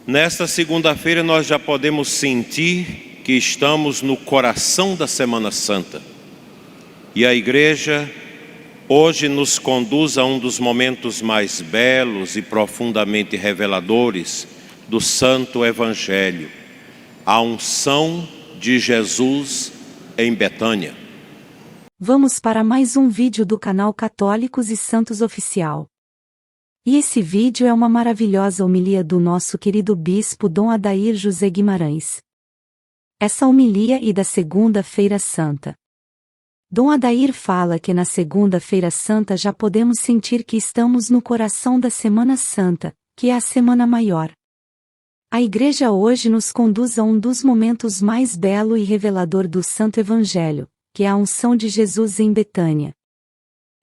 Nesta segunda-feira nós já podemos sentir que estamos no coração da Semana Santa. E a Igreja hoje nos conduz a um dos momentos mais belos e profundamente reveladores do Santo Evangelho, a unção de Jesus em Betânia. Vamos para mais um vídeo do canal Católicos e Santos Oficial. E esse vídeo é uma maravilhosa homilia do nosso querido Bispo Dom Adair José Guimarães. Essa homilia é da Segunda-feira Santa. Dom Adair fala que na Segunda-feira Santa já podemos sentir que estamos no coração da Semana Santa, que é a Semana Maior. A Igreja hoje nos conduz a um dos momentos mais belo e revelador do Santo Evangelho, que é a unção de Jesus em Betânia.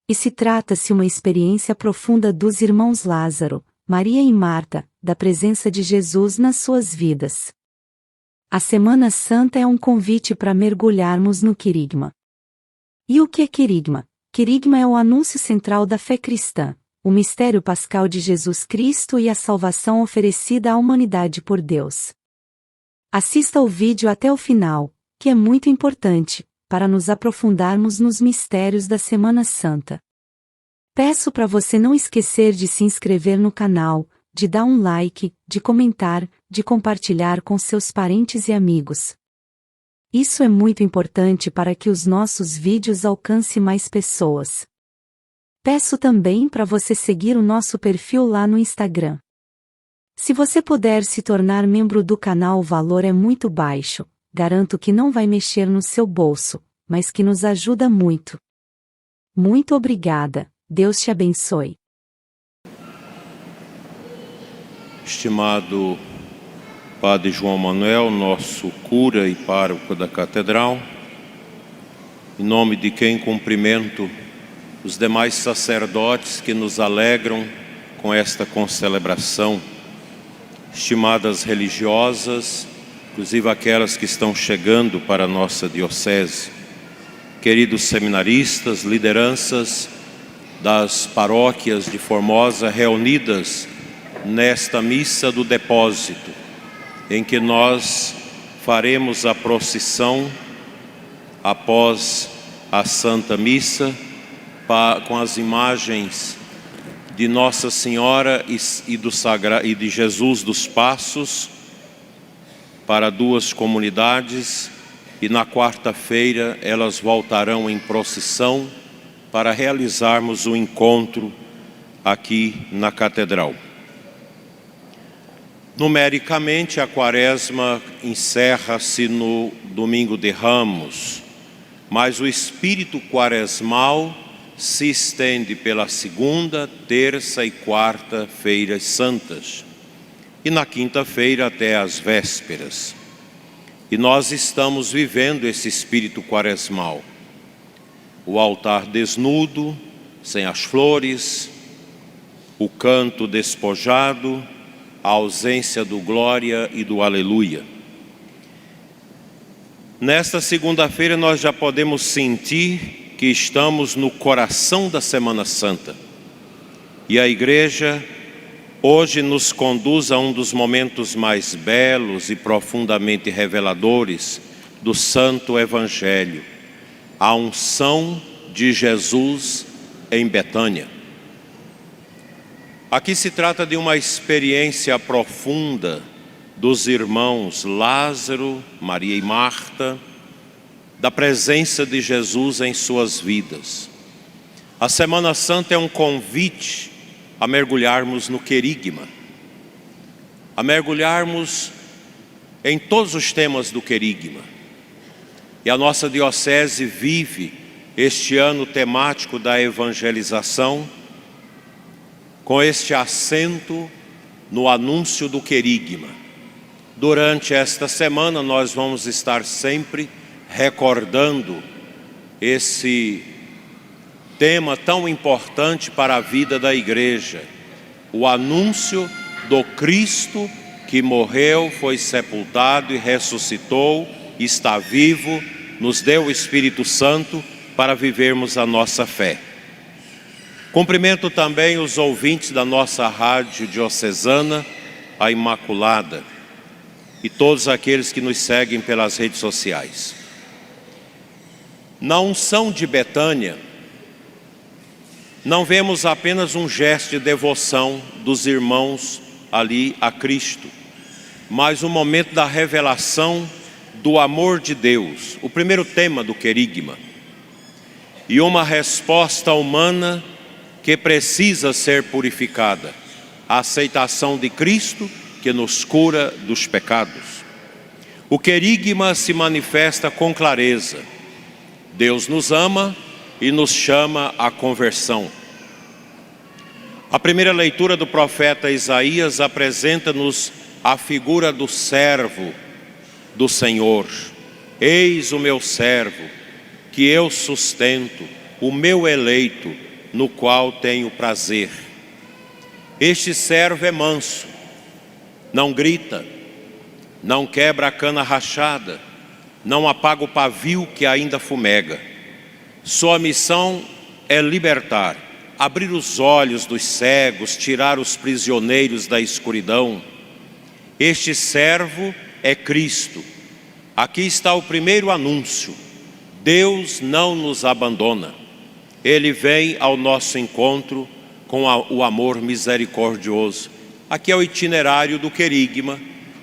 E se trata-se uma experiência profunda dos irmãos Lázaro, Maria e Marta, da presença de Jesus nas suas vidas. A Semana Santa é um convite para mergulharmos no querigma. E o que é querigma? Querigma é o anúncio central da fé cristã, o mistério pascal de Jesus Cristo e a salvação oferecida à humanidade por Deus. Assista ao vídeo até o final, que é muito importante, para nos aprofundarmos nos mistérios da Semana Santa. Peço para você não esquecer de se inscrever no canal, de dar um like, de comentar, de compartilhar com seus parentes e amigos. Isso é muito importante para que os nossos vídeos alcancem mais pessoas. Peço também para você seguir o nosso perfil lá no Instagram. Se você puder se tornar membro do canal, o valor é muito baixo. Garanto que não vai mexer no seu bolso, mas que nos ajuda muito. Muito obrigada, Deus te abençoe. Estimado Padre João Manuel, nosso cura e pároco da Catedral, em nome de quem cumprimento os demais sacerdotes que nos alegram com esta concelebração, estimadas religiosas, inclusive aquelas que estão chegando para a nossa diocese, queridos seminaristas, lideranças das paróquias de Formosa reunidas nesta missa do depósito, em que nós faremos a procissão após a Santa Missa com as imagens de Nossa Senhora e de Jesus dos Passos para duas comunidades, e na quarta-feira elas voltarão em procissão para realizarmos o encontro aqui na Catedral. Numericamente, a Quaresma encerra-se no Domingo de Ramos, mas o espírito quaresmal se estende pela segunda, terça e quarta-feiras santas, e na quinta-feira até as vésperas. E nós estamos vivendo esse espírito quaresmal. O altar desnudo, sem as flores, o canto despojado, a ausência do glória e do aleluia. Nesta segunda-feira nós já podemos sentir que estamos no coração da Semana Santa. E a Igreja hoje nos conduz a um dos momentos mais belos e profundamente reveladores do Santo Evangelho, a unção de Jesus em Betânia. Aqui se trata de uma experiência profunda dos irmãos Lázaro, Maria e Marta, da presença de Jesus em suas vidas. A Semana Santa é um convite a mergulharmos no querigma, a mergulharmos em todos os temas do querigma. E a nossa diocese vive este ano temático da evangelização com este acento no anúncio do querigma. Durante esta semana nós vamos estar sempre recordando esse tema tão importante para a vida da Igreja, o anúncio do Cristo que morreu, foi sepultado e ressuscitou, está vivo, nos deu o Espírito Santo para vivermos a nossa fé. Cumprimento também os ouvintes da nossa rádio diocesana a Imaculada e todos aqueles que nos seguem pelas redes sociais. Na unção de Betânia, não vemos apenas um gesto de devoção dos irmãos ali a Cristo, mas um momento da revelação do amor de Deus, o primeiro tema do querigma, e uma resposta humana que precisa ser purificada, a aceitação de Cristo que nos cura dos pecados. O querigma se manifesta com clareza. Deus nos ama e nos chama à conversão. A primeira leitura do profeta Isaías apresenta-nos a figura do servo do Senhor. Eis o meu servo, que eu sustento, o meu eleito, no qual tenho prazer. Este servo é manso, não grita, não quebra a cana rachada, não apaga o pavio que ainda fumega. Sua missão é libertar, abrir os olhos dos cegos, tirar os prisioneiros da escuridão. Este servo é Cristo. Aqui está o primeiro anúncio. Deus não nos abandona. Ele vem ao nosso encontro com o amor misericordioso. Aqui é o itinerário do querigma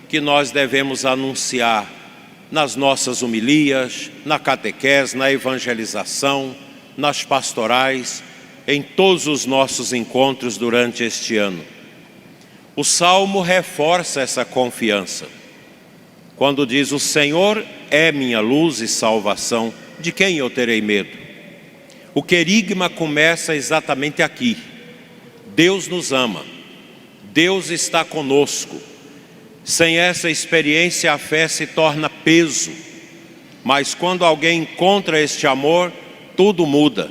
que nós devemos anunciar nas nossas homilias, na catequese, na evangelização, nas pastorais, em todos os nossos encontros durante este ano. O Salmo reforça essa confiança, quando diz: o Senhor é minha luz e salvação, de quem eu terei medo? O querigma começa exatamente aqui. Deus nos ama, Deus está conosco. Sem essa experiência a fé se torna peso, mas quando alguém encontra este amor, tudo muda,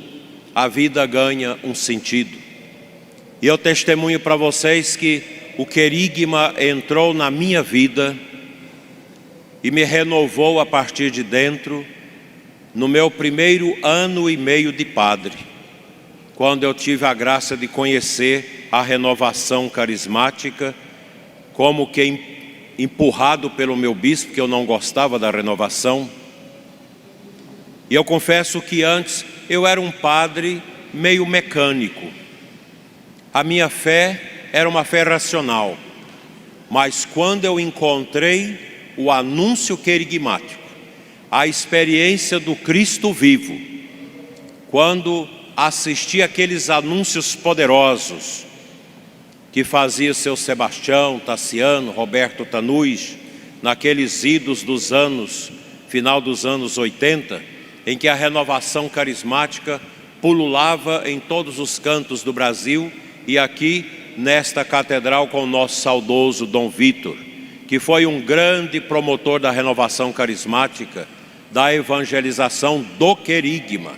a vida ganha um sentido. E eu testemunho para vocês que o querigma entrou na minha vida e me renovou a partir de dentro, no meu primeiro ano e meio de padre, quando eu tive a graça de conhecer a renovação carismática, como que empurrado pelo meu bispo, que eu não gostava da renovação. E eu confesso que antes eu era um padre meio mecânico. A minha fé era uma fé racional, mas quando eu encontrei o anúncio querigmático, a experiência do Cristo vivo, quando assisti aqueles anúncios poderosos que fazia seu Sebastião, Tassiano, Roberto Tanús, naqueles idos dos anos, final dos anos 80, em que a renovação carismática pululava em todos os cantos do Brasil, e aqui nesta catedral com o nosso saudoso Dom Vitor, que foi um grande promotor da renovação carismática, da evangelização do querigma.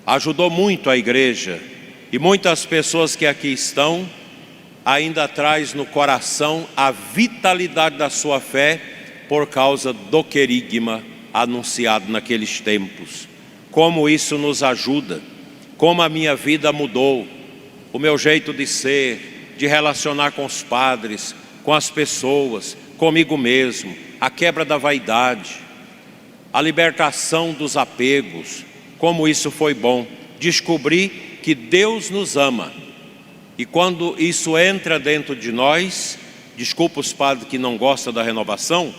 Ajudou muito a igreja, e muitas pessoas que aqui estão ainda traz no coração a vitalidade da sua fé por causa do querigma anunciado naqueles tempos. Como isso nos ajuda, como a minha vida mudou, o meu jeito de ser, de relacionar com os padres, com as pessoas, comigo mesmo, a quebra da vaidade, a libertação dos apegos, como isso foi bom. Descobri que Deus nos ama. E quando isso entra dentro de nós, desculpa os padres que não gostam da renovação,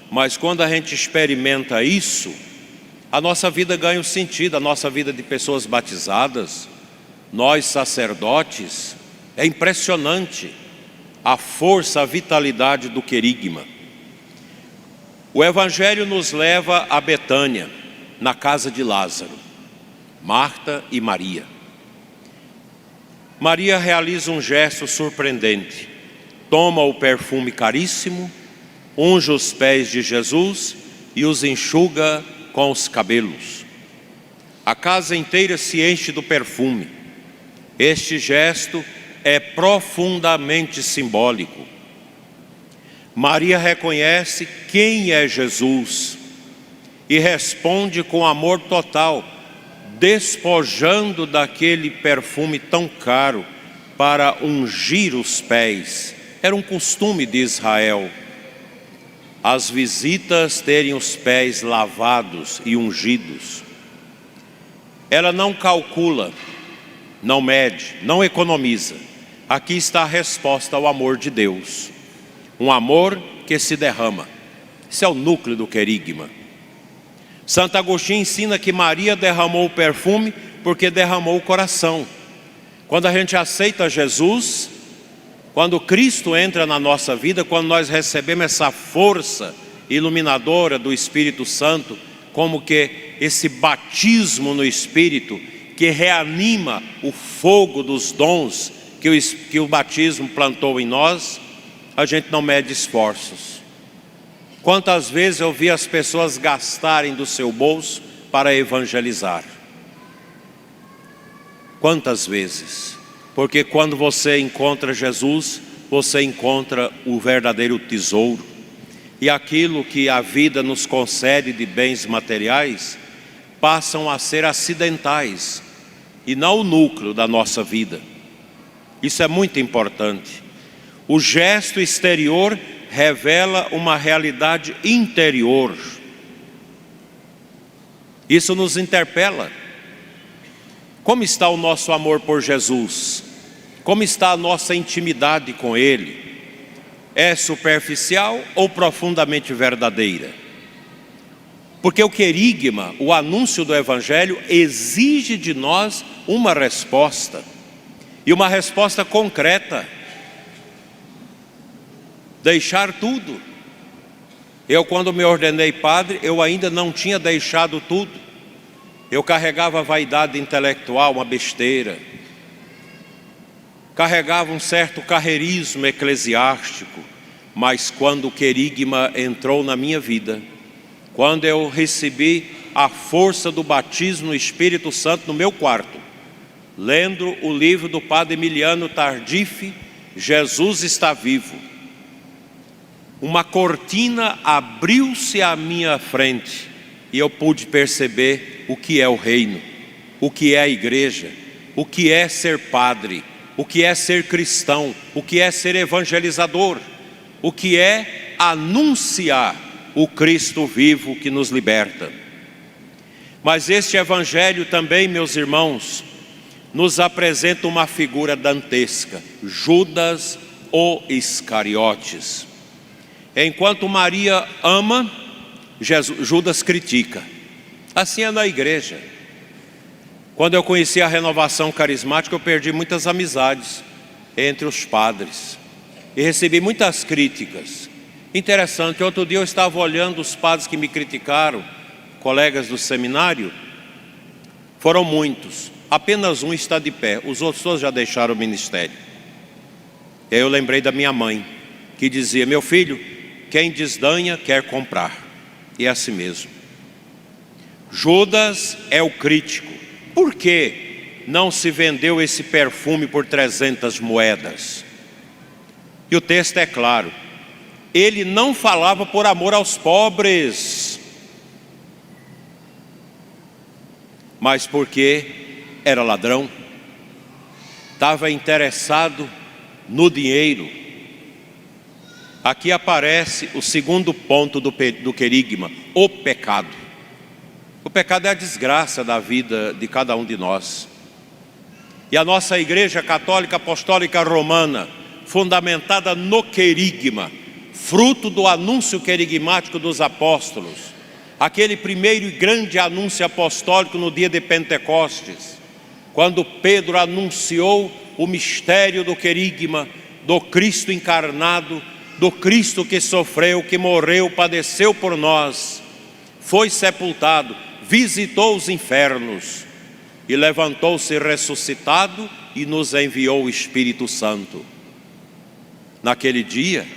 mas quando a gente experimenta isso, a nossa vida ganha um sentido, a nossa vida de pessoas batizadas, nós sacerdotes, é impressionante a força, a vitalidade do querigma. O Evangelho nos leva a Betânia, na casa de Lázaro, Marta e Maria. Maria realiza um gesto surpreendente. Toma o perfume caríssimo, unge os pés de Jesus e os enxuga com os cabelos. A casa inteira se enche do perfume. Este gesto é profundamente simbólico. Maria reconhece quem é Jesus e responde com amor total, despojando daquele perfume tão caro para ungir os pés. Era um costume de Israel as visitas terem os pés lavados e ungidos. Ela não calcula, não mede, não economiza. Aqui está a resposta ao amor de Deus. Um amor que se derrama. Esse é o núcleo do querigma. Santo Agostinho ensina que Maria derramou o perfume porque derramou o coração. Quando a gente aceita Jesus, quando Cristo entra na nossa vida, quando nós recebemos essa força iluminadora do Espírito Santo, como que esse batismo no Espírito que reanima o fogo dos dons que o batismo plantou em nós, a gente não mede esforços. Quantas vezes eu vi as pessoas gastarem do seu bolso para evangelizar? Quantas vezes? Porque quando você encontra Jesus, você encontra o verdadeiro tesouro. E aquilo que a vida nos concede de bens materiais, passam a ser acidentais, e não o núcleo da nossa vida. Isso é muito importante. O gesto exterior revela uma realidade interior. Isso nos interpela. Como está o nosso amor por Jesus? Como está a nossa intimidade com Ele? É superficial ou profundamente verdadeira? Porque o querigma, o anúncio do Evangelho, exige de nós uma resposta. E uma resposta concreta. Deixar tudo. Eu, quando me ordenei padre, eu ainda não tinha deixado tudo. Eu carregava a vaidade intelectual, uma besteira. Carregava um certo carreirismo eclesiástico. Mas quando o querigma entrou na minha vida, quando eu recebi a força do batismo no Espírito Santo no meu quarto, lendo o livro do padre Emiliano Tardif, Jesus está vivo, uma cortina abriu-se à minha frente e eu pude perceber o que é o reino, o que é a igreja, o que é ser padre, o que é ser cristão, o que é ser evangelizador, o que é anunciar o Cristo vivo que nos liberta. Mas este Evangelho também, meus irmãos, nos apresenta uma figura dantesca, Judas o Iscariotes. Enquanto Maria ama, Judas critica. Assim é na igreja. Quando eu conheci a renovação carismática, eu perdi muitas amizades entre os padres e recebi muitas críticas. Interessante, outro dia eu estava olhando os padres que me criticaram, colegas do seminário, foram muitos, apenas um está de pé, os outros todos já deixaram o ministério. E aí eu lembrei da minha mãe, que dizia: meu filho, quem desdanha quer comprar, e é assim mesmo. Judas é o crítico. Por que não se vendeu esse perfume por 300 moedas? E o texto é claro. Ele não falava por amor aos pobres, mas porque era ladrão, estava interessado no dinheiro. Aqui aparece o segundo ponto do querigma, o pecado. O pecado é a desgraça da vida de cada um de nós. E a nossa Igreja Católica Apostólica Romana, fundamentada no querigma, fruto do anúncio querigmático dos apóstolos, aquele primeiro e grande anúncio apostólico no dia de Pentecostes, quando Pedro anunciou o mistério do querigma, do Cristo encarnado, do Cristo que sofreu, que morreu, padeceu por nós, foi sepultado, visitou os infernos e levantou-se ressuscitado e nos enviou o Espírito Santo. Naquele dia,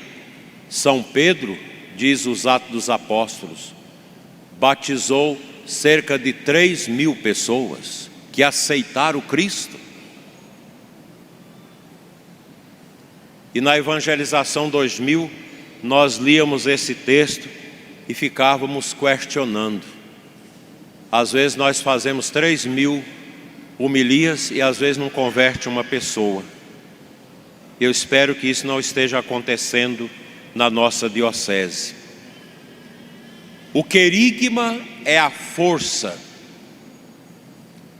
São Pedro, diz os Atos dos Apóstolos, batizou cerca de 3.000 pessoas que aceitaram Cristo. E na evangelização 2000, nós líamos esse texto e ficávamos questionando. Às vezes nós fazemos 3.000 homilias e às vezes não converte uma pessoa. Eu espero que isso não esteja acontecendo na nossa diocese. O querigma é a força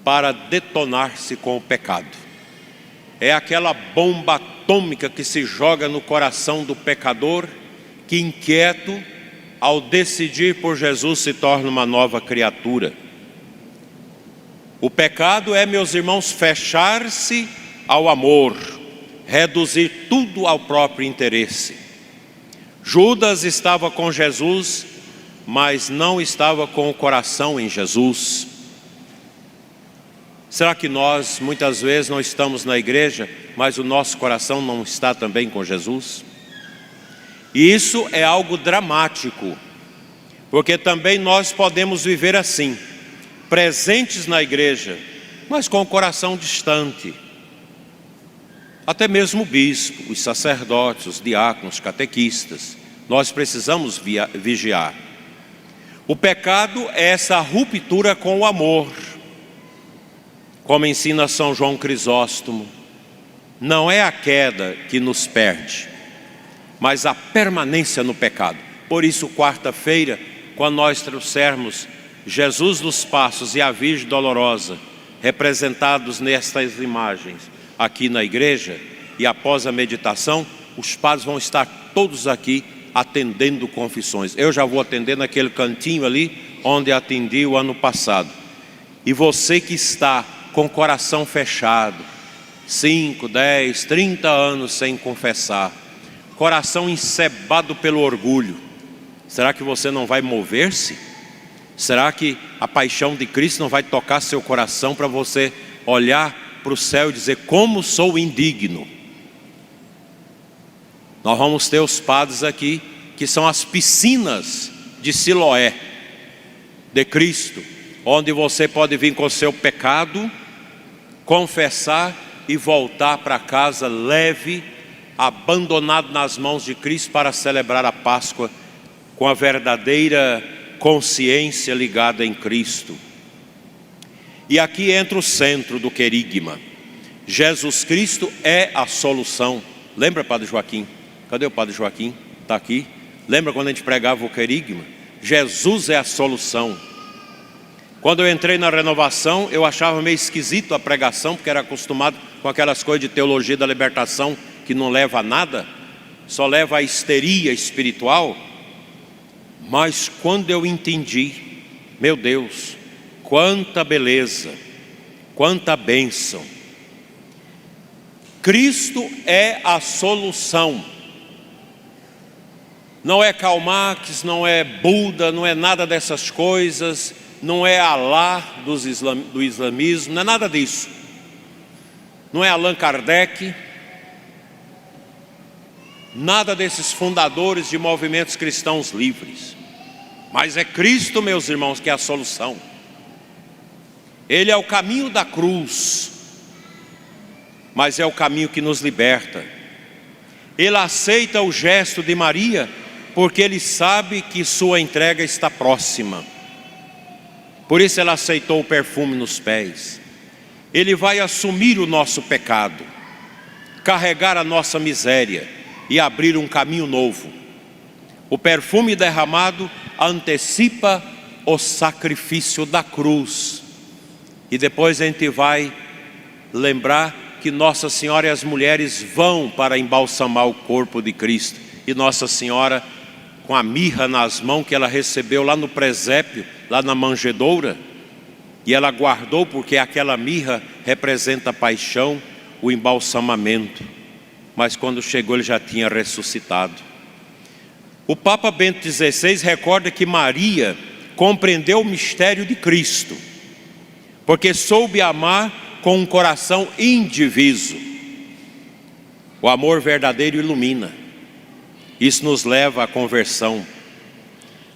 para detonar-se com o pecado. É aquela bomba atômica que se joga no coração do pecador, que inquieto, ao decidir por Jesus, se torna uma nova criatura. O pecado é, meus irmãos, fechar-se ao amor, reduzir tudo ao próprio interesse. Judas estava com Jesus, mas não estava com o coração em Jesus. Será que nós, muitas vezes, não estamos na igreja, mas o nosso coração não está também com Jesus? E isso é algo dramático, porque também nós podemos viver assim, presentes na igreja, mas com o coração distante. Até mesmo o bispo, os sacerdotes, os diáconos, os catequistas, nós precisamos vigiar. O pecado é essa ruptura com o amor. Como ensina São João Crisóstomo, não é a queda que nos perde, mas a permanência no pecado. Por isso, quarta-feira, quando nós trouxermos Jesus dos Passos e a Virgem Dolorosa, representados nestas imagens aqui na igreja, e após a meditação, os padres vão estar todos aqui atendendo confissões. Eu já vou atender naquele cantinho ali, onde atendi o ano passado. E você que está com o coração fechado, 5, 10, 30 anos sem confessar, coração encebado pelo orgulho, será que você não vai mover-se? Será que a paixão de Cristo não vai tocar seu coração para você olhar para o céu e dizer: como sou indigno? Nós vamos ter os padres aqui, que são as piscinas de Siloé, de Cristo, onde você pode vir com o seu pecado, confessar e voltar para casa leve, abandonado nas mãos de Cristo, para celebrar a Páscoa com a verdadeira consciência ligada em Cristo. E aqui entra o centro do querigma. Jesus Cristo é a solução. Lembra, Padre Joaquim? Cadê o Padre Joaquim? Está aqui. Lembra quando a gente pregava o querigma? Jesus é a solução. Quando eu entrei na renovação, eu achava meio esquisito a pregação, porque era acostumado com aquelas coisas de teologia da libertação, que não leva a nada, só leva à histeria espiritual. Mas quando eu entendi, meu Deus, quanta beleza, quanta bênção. Cristo é a solução. Não é Karl Marx, não é Buda, não é nada dessas coisas, não é Alá do islamismo, não é nada disso. Não é Allan Kardec, nada desses fundadores de movimentos cristãos livres. Mas é Cristo, meus irmãos, que é a solução. Ele é o caminho da cruz, mas é o caminho que nos liberta. Ele aceita o gesto de Maria, porque ele sabe que sua entrega está próxima. Por isso ela aceitou o perfume nos pés. Ele vai assumir o nosso pecado, carregar a nossa miséria e abrir um caminho novo. O perfume derramado antecipa o sacrifício da cruz. E depois a gente vai lembrar que Nossa Senhora e as mulheres vão para embalsamar o corpo de Cristo. E Nossa Senhora, com a mirra nas mãos que ela recebeu lá no presépio, lá na manjedoura, e ela guardou, porque aquela mirra representa a paixão, o embalsamamento. Mas quando chegou, ele já tinha ressuscitado. O Papa Bento XVI recorda que Maria compreendeu o mistério de Cristo, porque soube amar com um coração indiviso. O amor verdadeiro ilumina. Isso nos leva à conversão.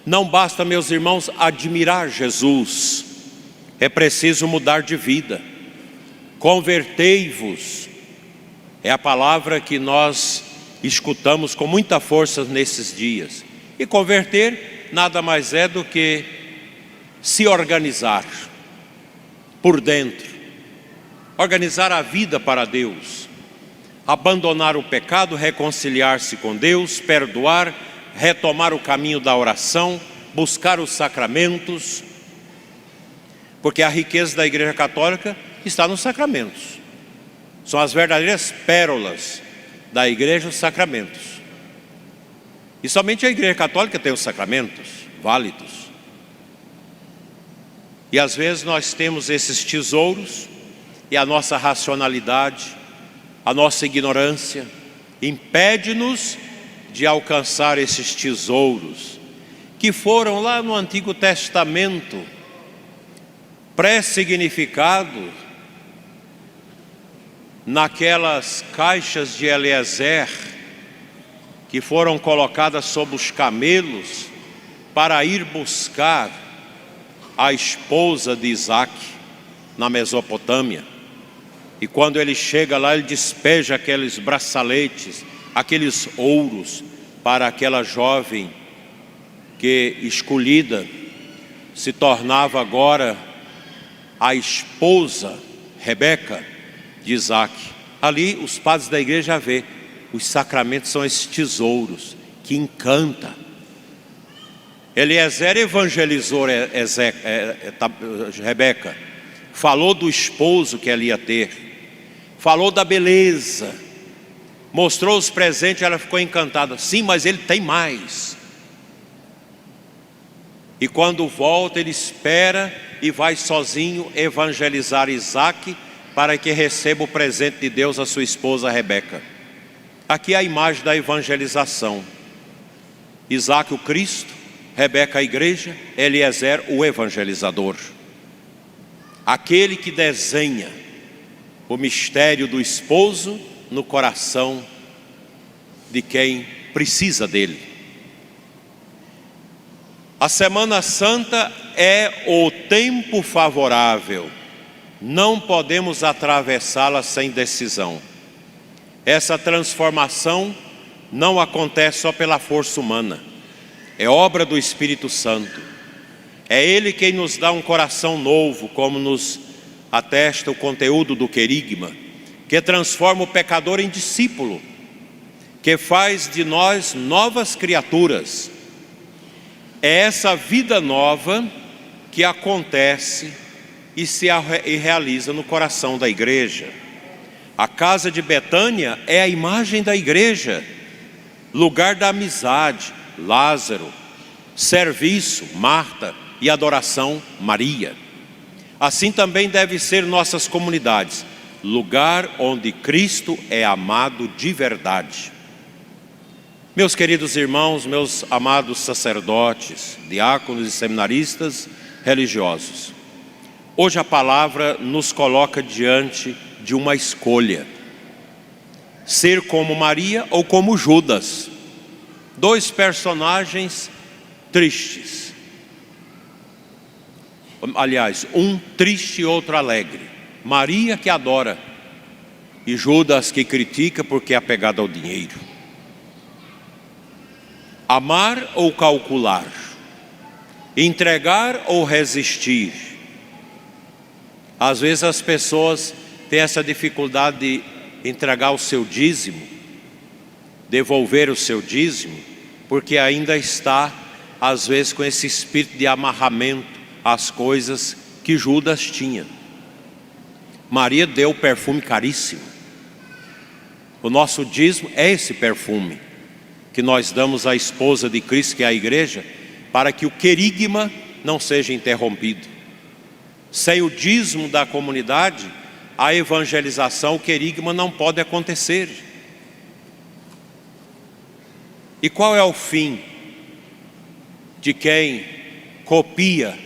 Não basta, meus irmãos, admirar Jesus. É preciso mudar de vida. Convertei-vos. É a palavra que nós escutamos com muita força nesses dias. E converter nada mais é do que se organizar por dentro. Organizar a vida para Deus. abandonar o pecado, reconciliar-se com Deus, perdoar, retomar o caminho da oração, buscar os sacramentos, porque a riqueza da Igreja Católica está nos sacramentos. São as verdadeiras pérolas da Igreja, os sacramentos. E somente a Igreja Católica tem os sacramentos válidos. E às vezes nós temos esses tesouros e a nossa racionalidade, a nossa ignorância, impede-nos de alcançar esses tesouros que foram lá no Antigo Testamento pré-significado naquelas caixas de Eliezer que foram colocadas sobre os camelos para ir buscar a esposa de Isaac na Mesopotâmia. E quando ele chega lá, ele despeja aqueles braçaletes, aqueles ouros para aquela jovem que, escolhida, se tornava agora a esposa, Rebeca, de Isaac. Ali os padres da igreja vê, os sacramentos são esses tesouros que encanta. Eliezer evangelizou Rebeca, falou do esposo que ela ia ter, falou da beleza, mostrou os presentes, ela ficou encantada. Sim, mas ele tem mais. E quando volta, ele espera e vai sozinho evangelizar Isaac para que receba o presente de Deus a sua esposa Rebeca. Aqui é a imagem da evangelização. Isaac o Cristo, Rebeca a igreja, Eliezer o evangelizador. Aquele que desenha o mistério do esposo no coração de quem precisa dele. A Semana Santa é o tempo favorável. Não podemos atravessá-la sem decisão. Essa transformação não acontece só pela força humana. É obra do Espírito Santo. É Ele quem nos dá um coração novo, como nos atesta o conteúdo do querigma, que transforma o pecador em discípulo, que faz de nós novas criaturas. É essa vida nova que acontece e realiza no coração da igreja. A casa de Betânia é a imagem da igreja, lugar da amizade, Lázaro, serviço, Marta, e adoração, Maria. Assim também deve ser nossas comunidades, lugar onde Cristo é amado de verdade. Meus queridos irmãos, meus amados sacerdotes, diáconos e seminaristas religiosos, hoje a palavra nos coloca diante de uma escolha: ser como Maria ou como Judas, dois personagens tristes. Aliás, um triste e outro alegre. Maria que adora e Judas que critica porque é apegado ao dinheiro. Amar ou calcular, entregar ou resistir. Às vezes as pessoas têm essa dificuldade de entregar o seu dízimo, devolver o seu dízimo, porque ainda está, às vezes, com esse espírito de amarramento às coisas que Judas tinha. Maria deu perfume caríssimo. O nosso dízimo é esse perfume que nós damos à esposa de Cristo, que é a igreja, para que o querigma não seja interrompido. Sem o dízimo da comunidade, a evangelização, o querigma não pode acontecer. E qual é o fim de quem copia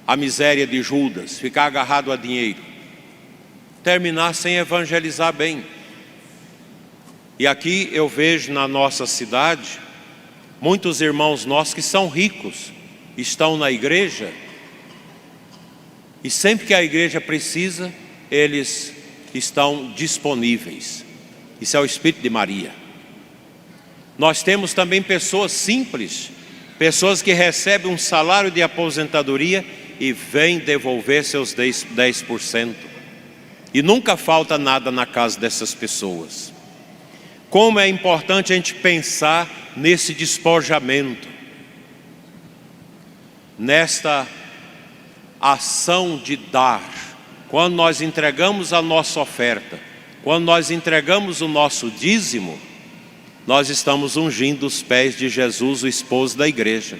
a miséria de Judas, ficar agarrado a dinheiro? Terminar sem evangelizar bem. E aqui eu vejo na nossa cidade muitos irmãos nossos que são ricos, estão na igreja, e sempre que a igreja precisa, eles estão disponíveis. Isso é o Espírito de Maria. Nós temos também pessoas simples, pessoas que recebem um salário de aposentadoria e vêm devolver seus 10%. E nunca falta nada na casa dessas pessoas. Como é importante a gente pensar nesse despojamento, nesta ação de dar. Quando nós entregamos a nossa oferta, quando nós entregamos o nosso dízimo, nós estamos ungindo os pés de Jesus, o esposo da igreja.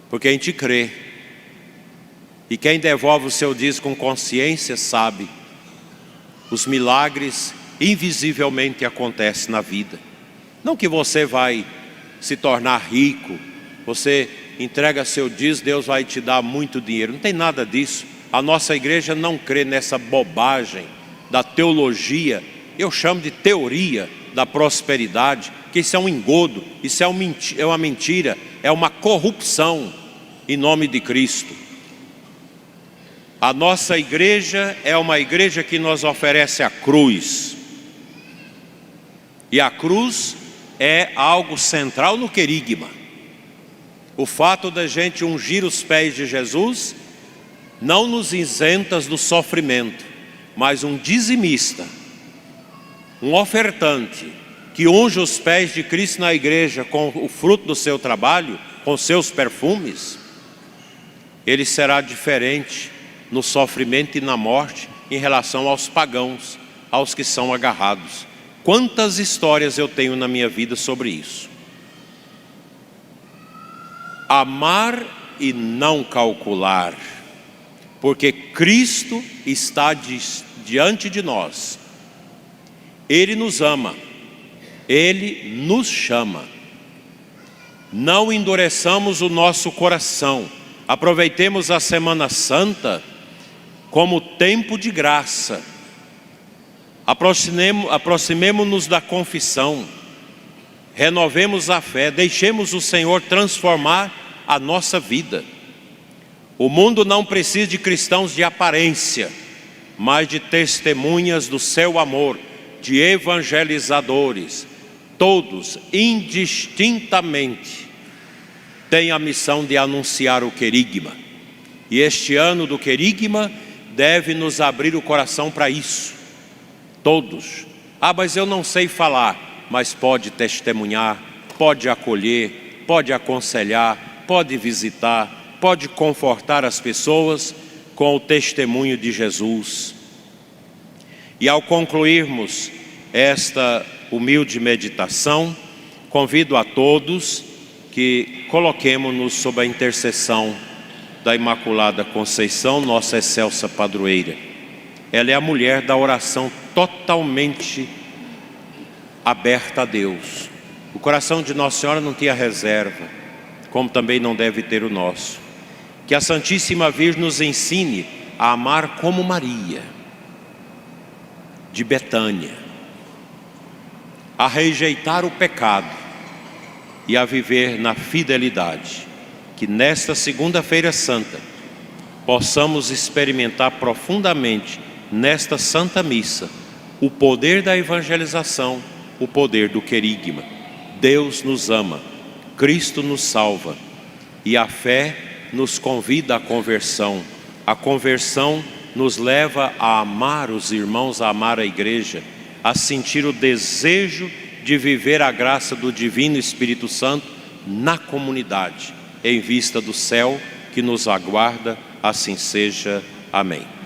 Porque a gente crê. E quem devolve o seu dízimo com consciência sabe. Os milagres invisivelmente acontecem na vida. Não que você vai se tornar rico, você entrega seu dízimo, Deus vai te dar muito dinheiro. Não tem nada disso. A nossa igreja não crê nessa bobagem da teologia, eu chamo de teoria da prosperidade, que isso é um engodo, isso é uma mentira, é uma corrupção em nome de Cristo. A nossa igreja é uma igreja que nos oferece a cruz. E a cruz é algo central no querigma. O fato da gente ungir os pés de Jesus não nos isenta do sofrimento, mas um dizimista, um ofertante que unge os pés de Cristo na igreja com o fruto do seu trabalho, com seus perfumes, ele será diferente no sofrimento e na morte em relação aos pagãos, aos que são agarrados. Quantas histórias eu tenho na minha vida sobre isso. Amar e não calcular, porque Cristo está diante de nós. Ele nos ama, Ele nos chama. Não endureçamos o nosso coração. Aproveitemos a Semana Santa como tempo de graça. Aproximemo-nos da confissão. Renovemos a fé. Deixemos o Senhor transformar a nossa vida. O mundo não precisa de cristãos de aparência, mas de testemunhas do seu amor, de evangelizadores. Todos, indistintamente, têm a missão de anunciar o querigma. E este ano do querigma deve nos abrir o coração para isso. Todos. Ah, mas eu não sei falar. Mas pode testemunhar, pode acolher, pode aconselhar, pode visitar, pode confortar as pessoas com o testemunho de Jesus. E ao concluirmos esta humilde meditação, convido a todos que coloquemo-nos sob a intercessão da Imaculada Conceição, nossa excelsa padroeira. Ela é a mulher da oração totalmente aberta a Deus. O coração de Nossa Senhora não tinha reserva, como também não deve ter o nosso. Que a Santíssima Virgem nos ensine a amar como Maria, de Betânia, a rejeitar o pecado e a viver na fidelidade. Que nesta segunda-feira santa possamos experimentar profundamente nesta Santa Missa o poder da evangelização, o poder do querigma. Deus nos ama, Cristo nos salva e a fé nos convida à conversão. A conversão nos leva a amar os irmãos, a amar a igreja, a sentir o desejo de viver a graça do Divino Espírito Santo na comunidade, em vista do céu que nos aguarda. Assim seja. Amém.